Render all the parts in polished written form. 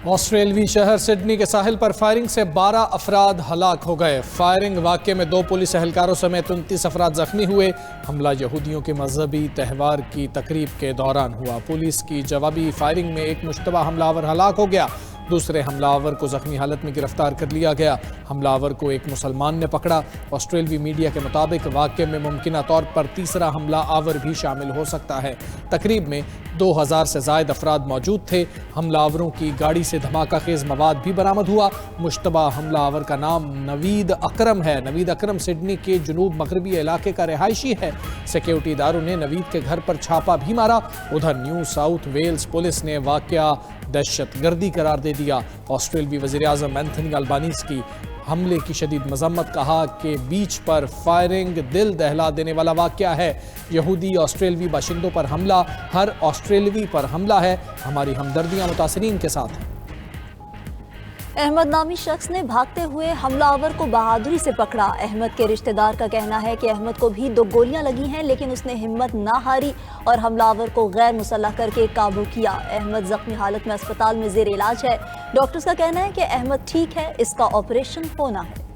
آسٹریلوی شہر سڈنی کے ساحل پر فائرنگ سے 12 افراد ہلاک ہو گئے۔ فائرنگ واقعے میں 2 پولیس اہلکاروں سمیت 29 افراد زخمی ہوئے۔ حملہ یہودیوں کے مذہبی تہوار کی تقریب کے دوران ہوا۔ پولیس کی جوابی فائرنگ میں ایک مشتبہ حملہ آور ہلاک ہو گیا۔ دوسرے حملہ آور کو زخمی حالت میں گرفتار کر لیا گیا۔ حملہ آور کو ایک مسلمان نے پکڑا۔ آسٹریلوی میڈیا کے مطابق واقعے میں ممکنہ طور پر تیسرا حملہ آور بھی شامل ہو سکتا ہے۔ تقریب میں 2000 سے زائد افراد موجود تھے۔ حملہ آوروں کی گاڑی سے دھماکہ خیز مواد بھی برآمد ہوا۔ مشتبہ حملہ آور کا نام نوید اکرم ہے۔ نوید اکرم سڈنی کے جنوب مغربی علاقے کا رہائشی ہے۔ سیکیورٹی اداروں نے نوید کے گھر پر چھاپا بھی مارا۔ ادھر نیو ساؤتھ ویلز پولیس نے واقعہ دہشت گردی قرار دے دیا۔ آسٹریلوی وزیر اعظم اینتھنی البانیز کی حملے کی شدید مذمت، کہا کہ بیچ پر فائرنگ دل دہلا دینے والا واقعہ ہے۔ یہودی آسٹریلوی باشندوں پر حملہ ہر آسٹریلوی پر حملہ ہے۔ ہماری ہمدردیاں متاثرین کے ساتھ ہیں۔ احمد نامی شخص نے بھاگتے ہوئے حملہ آور کو بہادری سے پکڑا۔ احمد کے رشتہ دار کا کہنا ہے کہ احمد کو بھی 2 گولیاں لگی ہیں، لیکن اس نے ہمت نہ ہاری اور حملہ آور کو غیر مسلح کر کے قابو کیا۔ احمد زخمی حالت میں اسپتال میں زیر علاج ہے۔ ڈاکٹرز کا کہنا ہے کہ احمد ٹھیک ہے، اس کا آپریشن ہونا ہے۔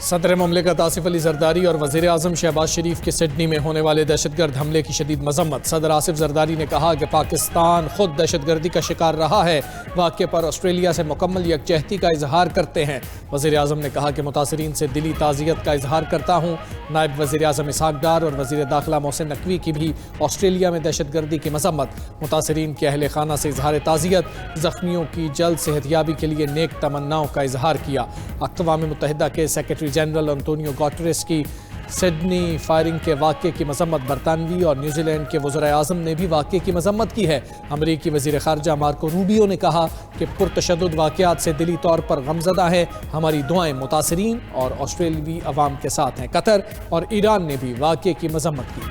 صدر مملکت آصف علی زرداری اور وزیر اعظم شہباز شریف کے سڈنی میں ہونے والے دہشت گرد حملے کی شدید مذمت۔ صدر آصف زرداری نے کہا کہ پاکستان خود دہشت گردی کا شکار رہا ہے۔ واقعے پر آسٹریلیا سے مکمل یکجہتی کا اظہار کرتے ہیں۔ وزیر اعظم نے کہا کہ متاثرین سے دلی تعزیت کا اظہار کرتا ہوں۔ نائب وزیر اعظم اسحاق ڈار اور وزیر داخلہ محسن نقوی کی بھی آسٹریلیا میں دہشت گردی کی مذمت۔ متاثرین کے اہل خانہ سے اظہار تعزیت، زخمیوں کی جلد صحت یابی کے لیے نیک تمناؤں کا اظہار کیا۔ اقوام متحدہ کے سیکرٹری جنرل انٹونیو گوٹریس کی سڈنی فائرنگ کے واقعے کی مذمت۔ برطانوی اور نیوزی لینڈ کے وزراء اعظم نے بھی واقعے کی مذمت کی ہے۔ امریکی وزیر خارجہ مارکو روبیو نے کہا کہ پرتشدد واقعات سے دلی طور پر غمزدہ ہے۔ ہماری دعائیں متاثرین اور آسٹریلوی عوام کے ساتھ ہیں۔ قطر اور ایران نے بھی واقعے کی مذمت کی۔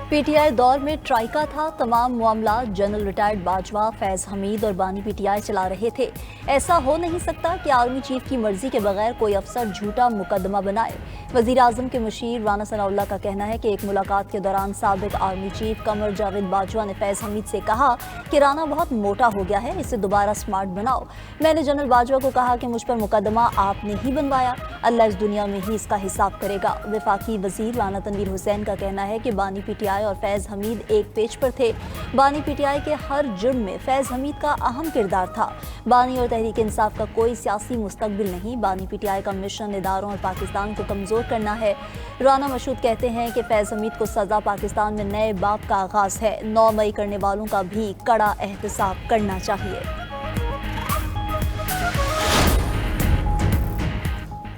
پی ٹی آئی دور میں ٹرائیکا تھا۔ تمام معاملات جنرل ریٹائرڈ باجوہ، فیض حمید اور بانی پی ٹی آئی چلا رہے تھے۔ ایسا ہو نہیں سکتا کہ آرمی چیف کی مرضی کے بغیر کوئی افسر جھوٹا مقدمہ بنائے۔ وزیر اعظم کے مشیر رانا ثناء اللہ کا کہنا ہے کہ ایک ملاقات کے دوران سابق آرمی چیف قمر جاوید باجوہ نے فیض حمید سے کہا کہ رانا بہت موٹا ہو گیا ہے، اسے دوبارہ سمارٹ بناؤ۔ میں نے جنرل باجوہ کو کہا کہ مجھ پر مقدمہ آپ نے ہی بنوایا، اللہ اس دنیا میں ہی اس کا حساب کرے گا۔ وفاقی وزیر رانا تنویر حسین کا کہنا ہے کہ بانی پی ٹی آئی اور فیض حمید ایک پیج پر تھے۔ بانی پی ٹی آئی کے ہر جرم میں فیض حمید کا اہم کردار تھا۔ بانی اور تحریک انصاف کا کوئی سیاسی مستقبل نہیں۔ بانی پی ٹی آئی کا مشن اداروں اور پاکستان کو کمزور کرنا ہے۔ رانا مشہود کہتے ہیں کہ فیض حمید کو سزا پاکستان میں نئے باب کا آغاز ہے۔ 9 مئی کرنے والوں کا بھی کڑا احتساب کرنا چاہیے۔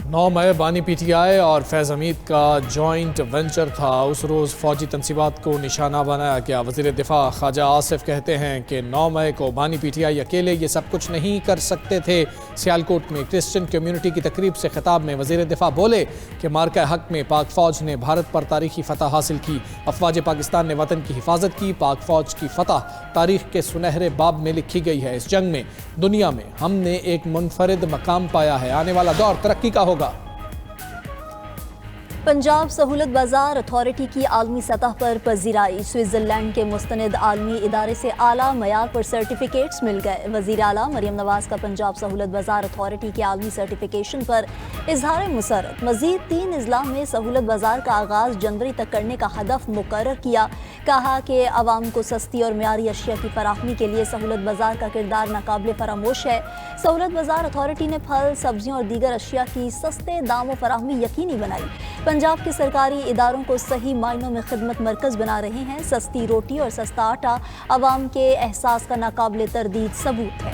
9 مئی بانی پی ٹی آئی اور فیض حمید کا جوائنٹ وینچر تھا۔ اس روز فوجی تنصیبات کو نشانہ بنایا گیا۔ وزیر دفاع خواجہ آصف کہتے ہیں کہ 9 مئی کو بانی پی ٹی آئی اکیلے یہ سب کچھ نہیں کر سکتے تھے۔ سیالکوٹ میں کرسچن کمیونٹی کی تقریب سے خطاب میں وزیر دفاع بولے کہ مارکہ حق میں پاک فوج نے بھارت پر تاریخی فتح حاصل کی۔ افواج پاکستان نے وطن کی حفاظت کی۔ پاک فوج کی فتح تاریخ کے سنہرے باب میں لکھی گئی ہے۔ اس جنگ میں دنیا میں ہم نے ایک منفرد مقام پایا ہے۔ آنے والا دور ترقی کا ہوگا۔ پنجاب سہولت بازار اتھارٹی کی عالمی سطح پر پذیرائی۔ سوئٹزرلینڈ کے مستند عالمی ادارے سے اعلیٰ معیار پر سرٹیفکیٹس مل گئے۔ وزیر اعلیٰ مریم نواز کا پنجاب سہولت بازار اتھارٹی کی عالمی سرٹیفکیشن پر اظہار مسرت۔ مزید 3 اضلاع میں سہولت بازار کا آغاز جنوری تک کرنے کا ہدف مقرر کیا۔ کہا کہ عوام کو سستی اور معیاری اشیاء کی فراہمی کے لیے سہولت بازار کا کردار ناقابل فراموش ہے۔ سہولت بازار اتھارٹی نے پھل، سبزیوں اور دیگر اشیاء کی سستے داموں فراہمی یقینی بنائی۔ پنجاب کے سرکاری اداروں کو صحیح معنوں میں خدمت مرکز بنا رہے ہیں۔ سستی روٹی اور سستا آٹا عوام کے احساس کا ناقابل تردید ثبوت ہے۔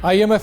IMF